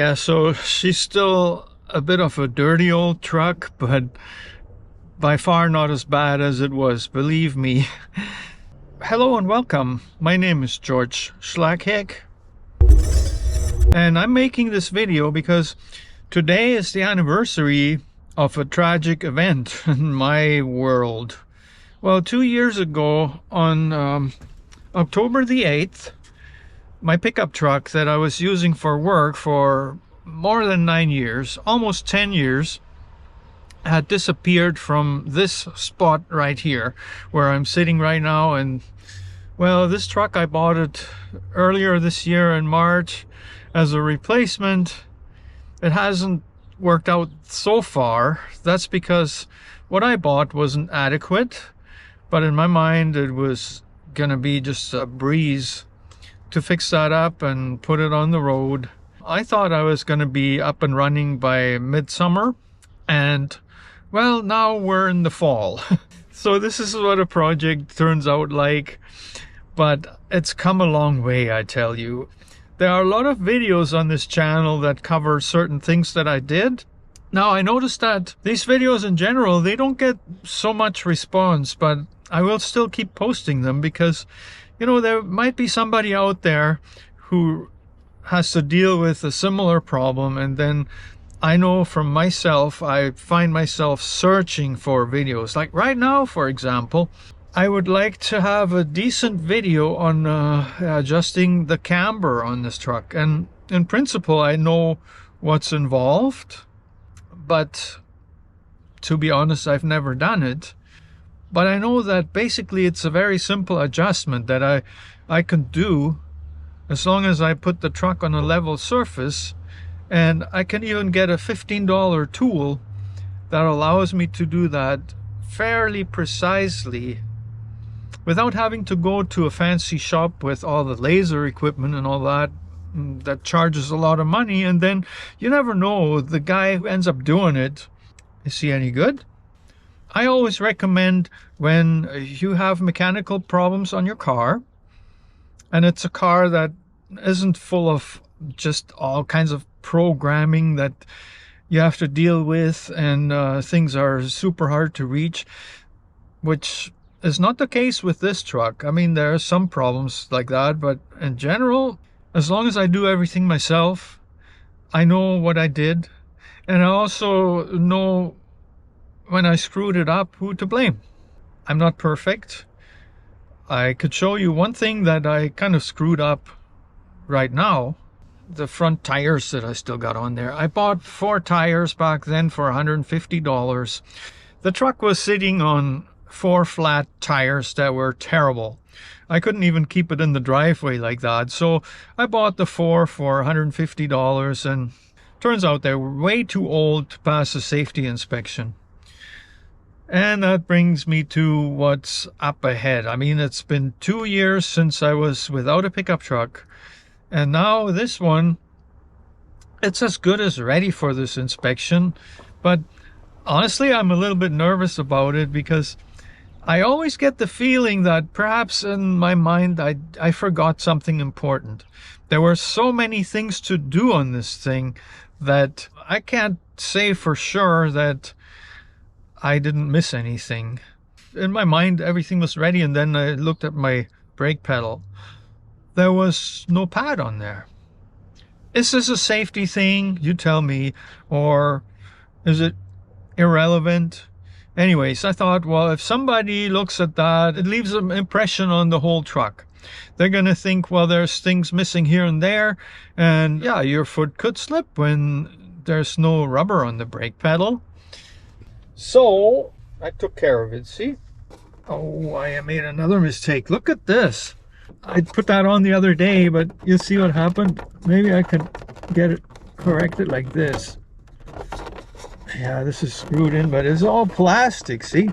Yeah, so she's still a bit of a dirty old truck, but by far not as bad as it was, believe me. Hello and welcome. My name is George Schlackheck, and I'm making this video because today is the anniversary of a tragic event in my world. Well, 2 years ago on October the 8th, my pickup truck that I was using for work for more than 9 years, almost 10 years, had disappeared from this spot right here where I'm sitting right now. And well, this truck, I bought it earlier this year in March as a replacement. It hasn't worked out so far. That's because what I bought wasn't adequate, but in my mind it was gonna be just a breeze to fix that up and put it on the road. I thought I was going to be up and running by midsummer, and well, now we're in the fall. So this is what a project turns out like, but it's come a long way, I tell you. There are a lot of videos on this channel that cover certain things that I did. Now, I noticed that these videos in general, they don't get so much response, but I will still keep posting them because, you know, there might be somebody out there who has to deal with a similar problem, and then I know from myself, I find myself searching for videos. Like right now, for example, I would like to have a decent video on adjusting the camber on this truck. And in principle, I know what's involved, but to be honest, I've never done it. But I know that basically it's a very simple adjustment that I can do as long as I put the truck on a level surface. And I can even get a $15 tool that allows me to do that fairly precisely without having to go to a fancy shop with all the laser equipment and all that. That charges a lot of money, and then you never know, the guy who ends up doing it, is he any good? I always recommend when you have mechanical problems on your car, and it's a car that isn't full of just all kinds of programming that you have to deal with, and things are super hard to reach, which is not the case with this truck. I mean, there are some problems like that, but in general, as long as I do everything myself, I know what I did, and I also know when I screwed it up, who to blame. I'm not perfect. I could show you one thing that I kind of screwed up right now. The front tires that I still got on there. I bought 4 tires back then for $150. The truck was sitting on 4 flat tires that were terrible. I couldn't even keep it in the driveway like that. So I bought the 4 for $150, and turns out they were way too old to pass a safety inspection. And that brings me to what's up ahead. I mean, it's been 2 years since I was without a pickup truck. And now this one, it's as good as ready for this inspection. But honestly, I'm a little bit nervous about it because I always get the feeling that perhaps in my mind I forgot something important. There were so many things to do on this thing that I can't say for sure that I didn't miss anything. In my mind, everything was ready, and then I looked at my brake pedal. There was no pad on there. Is this a safety thing? You tell me. Or is it irrelevant? Anyways, I thought, well, if somebody looks at that, it leaves an impression on the whole truck. They're going to think, well, there's things missing here and there. And yeah, your foot could slip when there's no rubber on the brake pedal. So I took care of it, see? Oh, I made another mistake. Look at this. I put that on the other day, but you see what happened? Maybe I can get it corrected like this. Yeah, this is screwed in, but it's all plastic, see?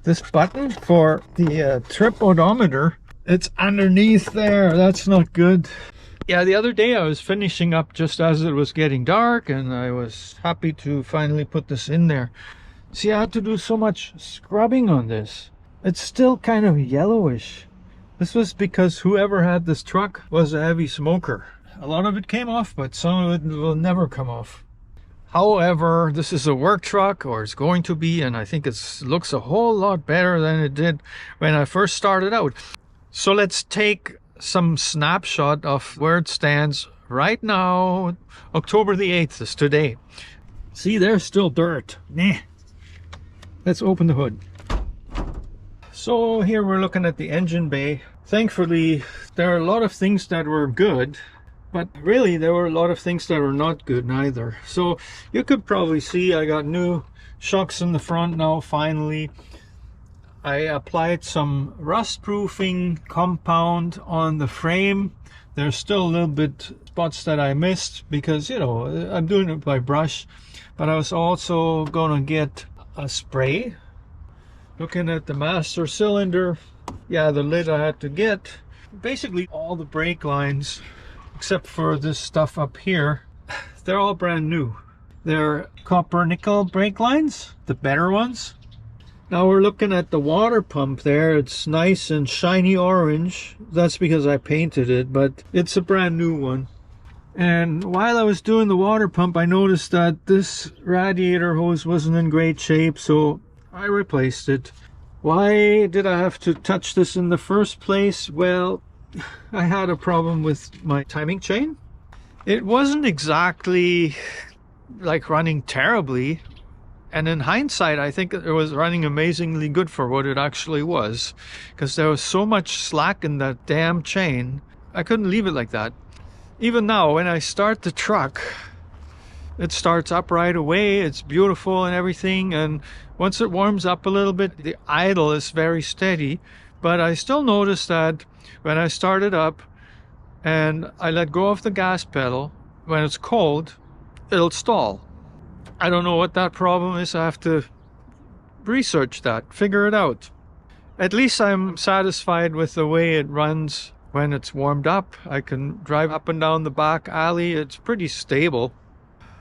This button for the trip odometer, it's underneath there. That's not good. Yeah, the other day I was finishing up just as it was getting dark, and I was happy to finally put this in there. See, I had to do so much scrubbing on this. It's still kind of yellowish. This was because whoever had this truck was a heavy smoker. A lot of it came off, but some of it will never come off. However, this is a work truck, or it's going to be, and I think it looks a whole lot better than it did when I first started out. So let's take some snapshot of where it stands right now. October the 8th is today. See, there's still dirt. Nah. Let's open the hood. So here we're looking at the engine bay. Thankfully, there are a lot of things that were good, but really there were a lot of things that were not good neither. So you could probably see I got new shocks in the front now finally. I applied some rust proofing compound on the frame. There's still a little bit spots that I missed because, you know, I'm doing it by brush, but I was also gonna get a spray. Looking at the master cylinder, yeah, the lid I had to get. Basically all the brake lines except for this stuff up here, they're all brand new. They're copper nickel brake lines, the better ones. Now we're looking at the water pump there. It's nice and shiny orange. That's because I painted it, but it's a brand new one. And while I was doing the water pump, I noticed that this radiator hose wasn't in great shape, so I replaced it. Why did I have to touch this in the first place? Well, I had a problem with my timing chain. It wasn't exactly like running terribly, and in hindsight I think it was running amazingly good for what it actually was, because there was so much slack in that damn chain. I couldn't leave it like that. Even now when I start the truck, it starts up right away. It's beautiful and everything, and once it warms up a little bit, the idle is very steady. But I still notice that when I start it up and I let go of the gas pedal, when it's cold, it'll stall. I don't know what that problem is. I have to research that, figure it out. At least I'm satisfied with the way it runs when it's warmed up. I can drive up and down the back alley. It's pretty stable.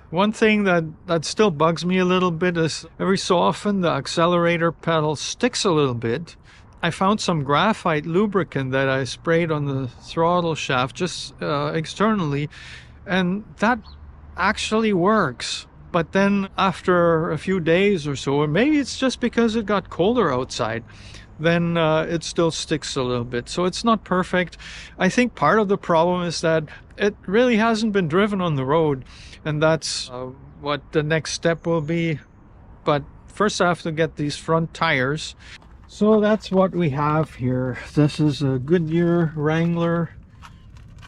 One thing that still bugs me a little bit is every so often the accelerator pedal sticks a little bit. I found some graphite lubricant that I sprayed on the throttle shaft just externally, and that actually works. But then after a few days or so, or maybe it's just because it got colder outside, then it still sticks a little bit. So it's not perfect. I think part of the problem is that it really hasn't been driven on the road, and that's what the next step will be. But first I have to get these front tires. So that's what we have here. This is a Goodyear Wrangler.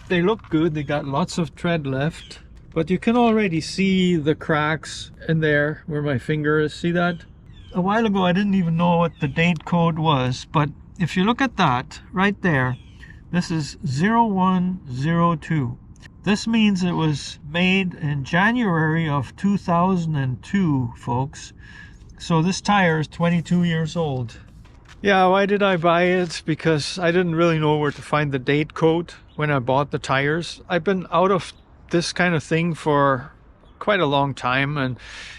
They look good. They got lots of tread left, but you can already see the cracks in there where my finger is. See that? A while ago I didn't even know what the date code was, but if you look at that right there, this is 0102. This means it was made in January of 2002, folks. So this tire is 22 years old. Yeah, why did I buy it? Because I didn't really know where to find the date code when I bought the tires. I've been out of this kind of thing for quite a long time, and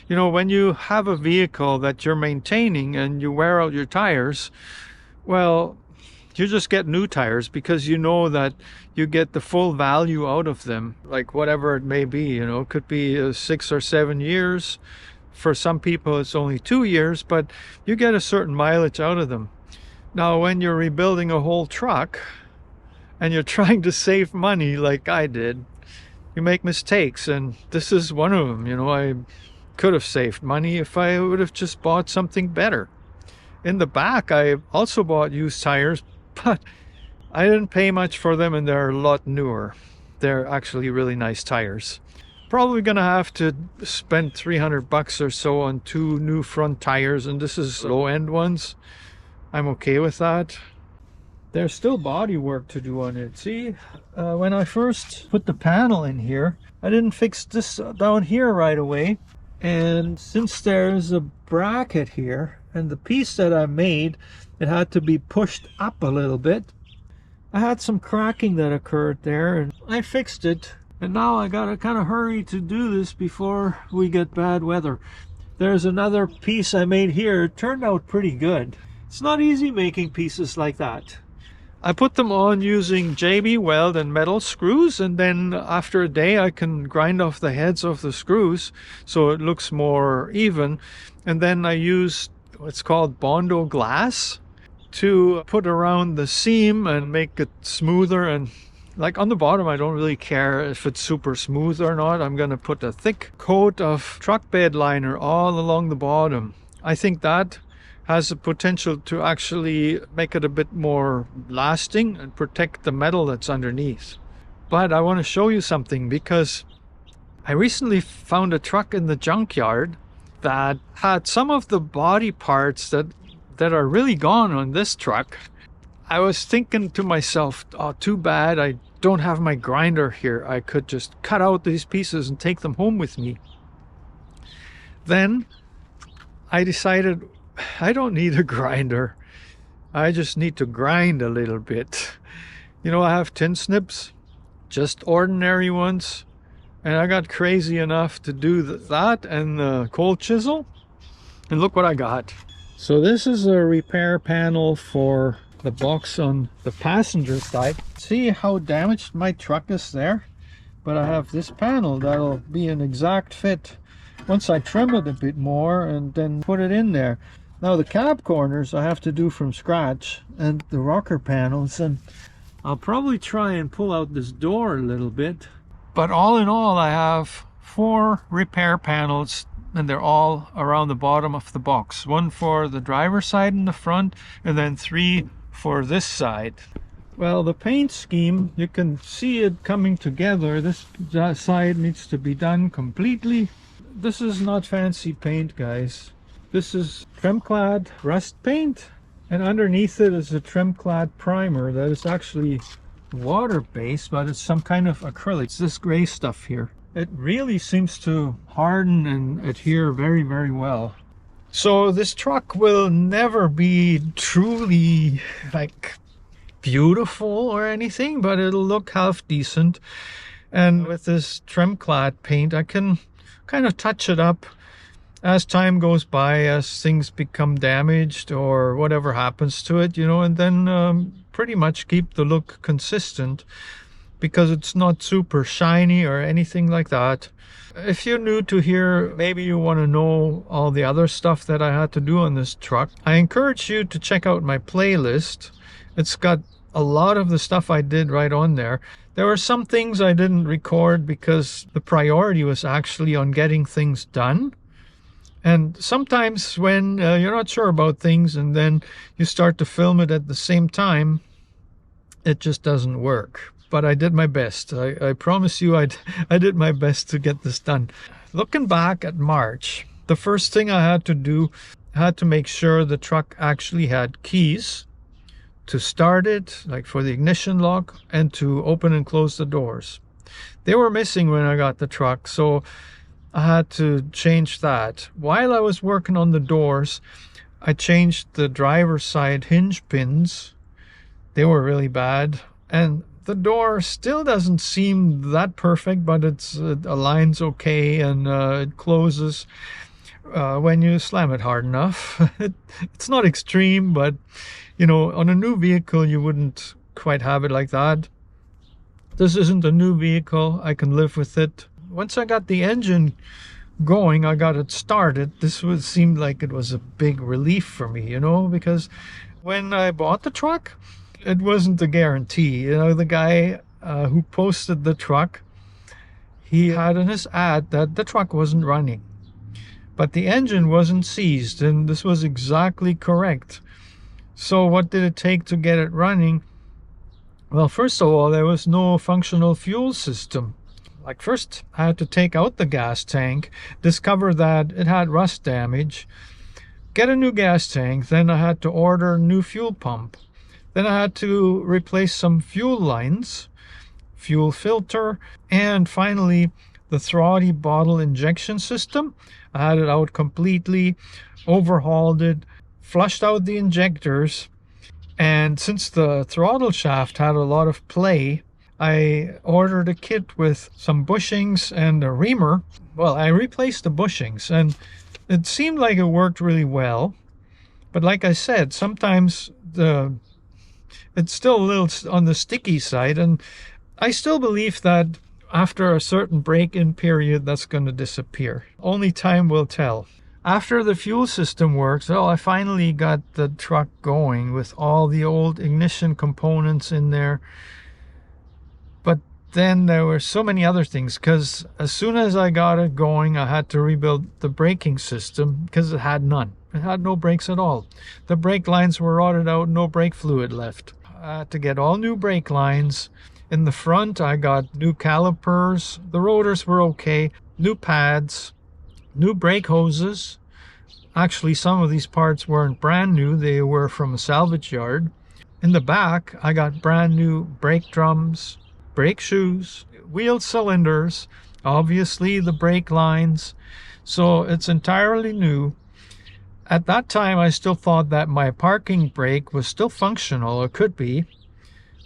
you know, when you have a vehicle that you're maintaining and you wear out your tires, well, you just get new tires because you know that you get the full value out of them, like whatever it may be. You know, it could be 6 or 7 years. For some people it's only 2 years, but you get a certain mileage out of them. Now when you're rebuilding a whole truck and you're trying to save money like I did, you make mistakes, and this is one of them. You know, I could have saved money if I would have just bought something better. In the back I also bought used tires, but I didn't pay much for them, and they're a lot newer. They're actually really nice tires. Probably gonna have to spend $300 or so on 2 new front tires, and this is low-end ones. I'm okay with that. There's still body work to do on it. See, when I first put the panel in here, I didn't fix this down here right away. And since there's a bracket here, and the piece that I made, it had to be pushed up a little bit. I had some cracking that occurred there, and I fixed it. And now I gotta kind of hurry to do this before we get bad weather. There's another piece I made here. It turned out pretty good. It's not easy making pieces like that. I put them on using JB Weld and metal screws, and then after a day I can grind off the heads of the screws so it looks more even. And then I use what's called Bondo glass to put around the seam and make it smoother. And like on the bottom, I don't really care if it's super smooth or not. I'm going to put a thick coat of truck bed liner all along the bottom. I think that has the potential to actually make it a bit more lasting and protect the metal that's underneath. But I want to show you something, because I recently found a truck in the junkyard that had some of the body parts that are really gone on this truck. I was thinking to myself, oh, too bad I don't have my grinder here. I could just cut out these pieces and take them home with me. Then I decided I don't need a grinder. I just need to grind a little bit. You know, I have tin snips, just ordinary ones, and I got crazy enough to do that and the cold chisel, and look what I got. So this is a repair panel for the box on the passenger side. See how damaged my truck is there? But I have this panel that'll be an exact fit once I trim it a bit more and then put it in there. Now the cab corners I have to do from scratch, and the rocker panels, and I'll probably try and pull out this door a little bit. But all in all, I have 4 repair panels, and they're all around the bottom of the box. 1 for the driver's side in the front, and then 3 for this side. Well, the paint scheme, you can see it coming together. This side needs to be done completely. This is not fancy paint, guys. This is trim-clad rust paint, and underneath it is a trim-clad primer that is actually water-based, but it's some kind of acrylic. It's this gray stuff here. It really seems to harden and adhere very, very well. So this truck will never be truly like beautiful or anything, but it'll look half decent. And with this trim-clad paint, I can kind of touch it up as time goes by, as things become damaged or whatever happens to it, you know, and then pretty much keep the look consistent, because it's not super shiny or anything like that. If you're new to here, maybe you want to know all the other stuff that I had to do on this truck, I encourage you to check out my playlist. It's got a lot of the stuff I did right on there. There were some things I didn't record because the priority was actually on getting things done. And sometimes when you're not sure about things and then you start to film it at the same time, it just doesn't work. But I did my best. I promise you I did my best to get this done. Looking back at March, the first thing I had to do, I had to make sure the truck actually had keys to start it, like for the ignition lock, and to open and close the doors. They were missing when I got the truck, so I had to change that. While I was working on the doors, I changed the driver's side hinge pins. They were really bad, and the door still doesn't seem that perfect, but it aligns okay, and it closes when you slam it hard enough. It's not extreme, but you know, on a new vehicle you wouldn't quite have it like that. This isn't a new vehicle. I can live with it. Once I got the engine going, I got it started. This seemed like it was a big relief for me, you know, because when I bought the truck, it wasn't a guarantee. You know, the guy who posted the truck, he had in his ad that the truck wasn't running, but the engine wasn't seized, and this was exactly correct. So what did it take to get it running? Well, first of all, there was no functional fuel system. Like, first I had to take out the gas tank, discover that it had rust damage, get a new gas tank, then I had to order a new fuel pump. Then I had to replace some fuel lines, fuel filter, and finally the throttle bottle injection system. I had it out completely, overhauled it, flushed out the injectors, and since the throttle shaft had a lot of play, I ordered a kit with some bushings and a reamer. Well, I replaced the bushings, and it seemed like it worked really well. But like I said, sometimes it's still a little on the sticky side, and I still believe that after a certain break-in period, that's going to disappear. Only time will tell. After the fuel system works, I finally got the truck going with all the old ignition components in there. But then there were so many other things, because as soon as I got it going, I had to rebuild the braking system because it had none. It had no brakes at all. The brake lines were rotted out, no brake fluid left. I had to get all new brake lines. In the front, I got new calipers. The rotors were okay. New pads, new brake hoses. Actually, some of these parts weren't brand new. They were from a salvage yard. In the back, I got brand new brake drums, brake shoes, wheel cylinders, obviously the brake lines. So it's entirely new. At that time, I still thought that my parking brake was still functional. It could be.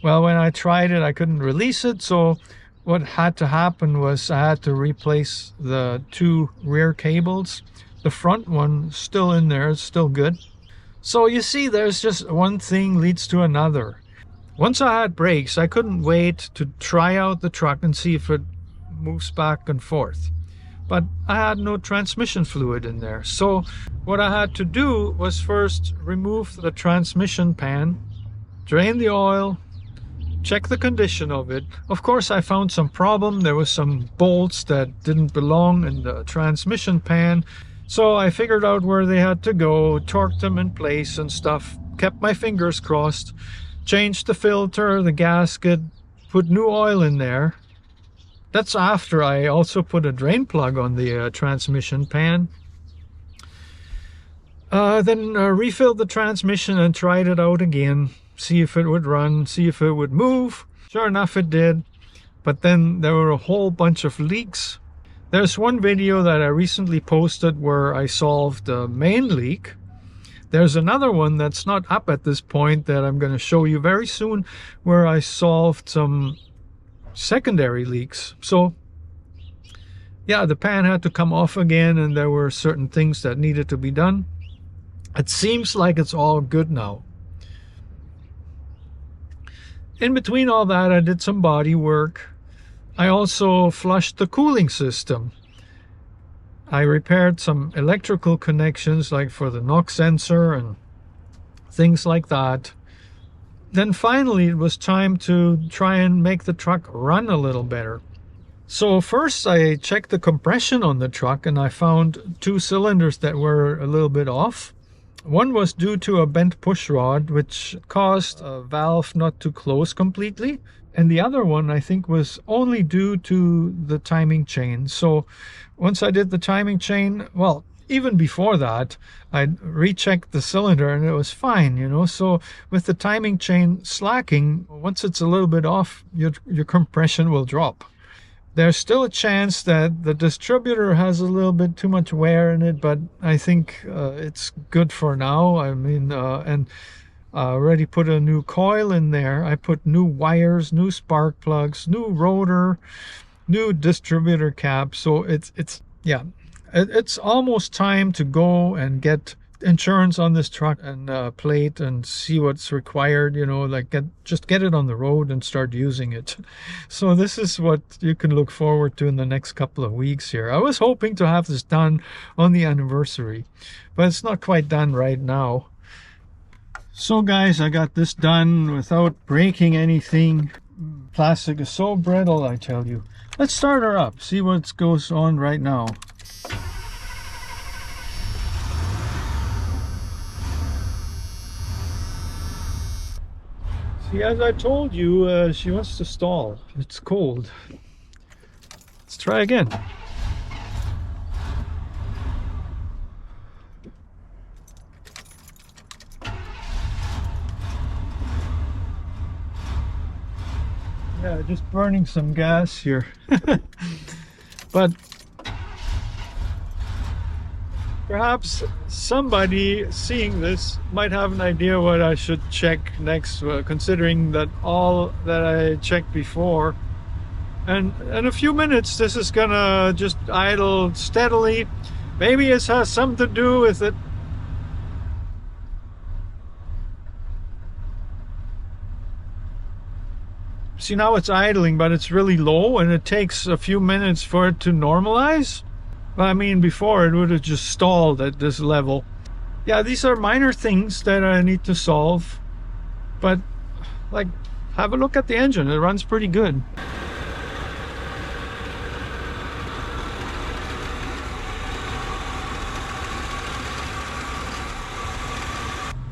Well, when I tried it, I couldn't release it. So what had to happen was I had to replace the two rear cables. The front one still in there, it's still good. So you see, there's just one thing leads to another. Once I had brakes, I couldn't wait to try out the truck and see if it moves back and forth. But I had no transmission fluid in there. So what I had to do was first remove the transmission pan, drain the oil, check the condition of it. Of course, I found some problem. There was some bolts that didn't belong in the transmission pan. So I figured out where they had to go, torqued them in place and stuff, kept my fingers crossed, changed the filter, the gasket, put new oil in there. That's after I also put a drain plug on the transmission pan. Then refilled the transmission and tried it out again. See if it would run, see if it would move. Sure enough, it did. But then there were a whole bunch of leaks. There's one video that I recently posted where I solved the main leak. There's another one that's not up at this point that I'm going to show you very soon, where I solved some secondary leaks. So yeah, the pan had to come off again, and there were certain things that needed to be done. It seems like it's all good now. In between all that, I did some body work. I also flushed the cooling system. I repaired some electrical connections, like for the knock sensor and things like that. Then finally it was time to try and make the truck run a little better. So first I checked the compression on the truck, and I found two cylinders that were a little bit off. One was due to a bent push rod, which caused a valve not to close completely. And the other one, I think, was only due to the timing chain. So once I did the timing chain, well, even before that, I rechecked the cylinder and it was fine, you know. So with the timing chain slacking, once it's a little bit off, your compression will drop. There's still a chance that the distributor has a little bit too much wear in it, but I think it's good for now. I mean, and I already put a new coil in there. I put new wires, new spark plugs, new rotor, new distributor cap. So it's almost time to go and get insurance on this truck and plate and see what's required, you know, like just get it on the road and start using it. So this is what you can look forward to in the next couple of weeks here. I was hoping to have this done on the anniversary, but it's not quite done right now. So guys, I got this done without breaking anything. Plastic is so brittle, I tell you. Let's start her up, see what goes on right now. See, as I told you, she wants to stall. It's cold. Let's try again. Yeah, just burning some gas here. But perhaps somebody seeing this might have an idea what I should check next, considering that all that I checked before. And in a few minutes, this is gonna just idle steadily. Maybe it has something to do with it. See, now it's idling, but it's really low and it takes a few minutes for it to normalize. But I mean, before it would have just stalled at this level. Yeah, these are minor things that I need to solve. But, like, have a look at the engine. It runs pretty good.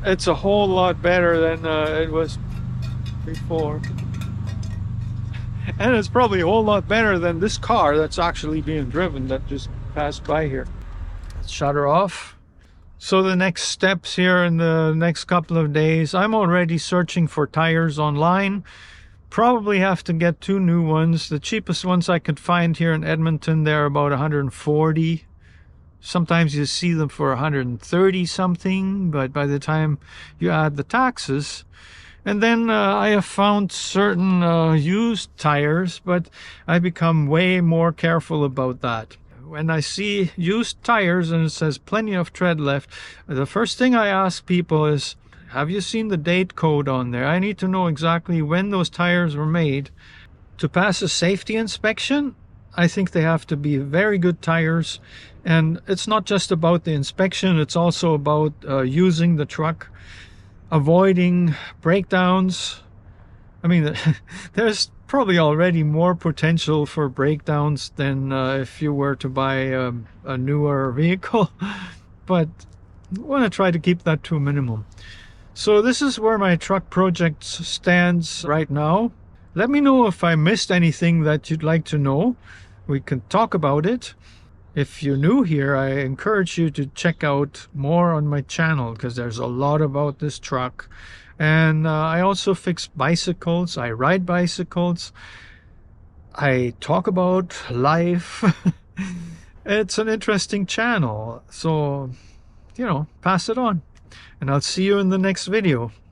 It's a whole lot better than it was before. And it's probably a whole lot better than this car that's actually being driven that just passed by here. Let's shut her off. So the next steps here in the next couple of days, I'm already searching for tires online. Probably have to get 2 new ones. The cheapest ones I could find here in Edmonton, they're about 140. Sometimes you see them for 130 something, but by the time you add the taxes. And then I have found certain used tires, but I become way more careful about that. When I see used tires and it says plenty of tread left, the first thing I ask people is, have you seen the date code on there? I need to know exactly when those tires were made. To pass a safety inspection, I think they have to be very good tires. And it's not just about the inspection, it's also about using the truck, avoiding breakdowns. I mean, there's probably already more potential for breakdowns than if you were to buy a newer vehicle, but I want to try to keep that to a minimum. So this is where my truck project stands right now. Let me know if I missed anything that you'd like to know. We can talk about it. If you're new here, I encourage you to check out more on my channel because there's a lot about this truck. And I also fix bicycles. I ride bicycles. I talk about life. It's an interesting channel. So, you know, pass it on. And I'll see you in the next video.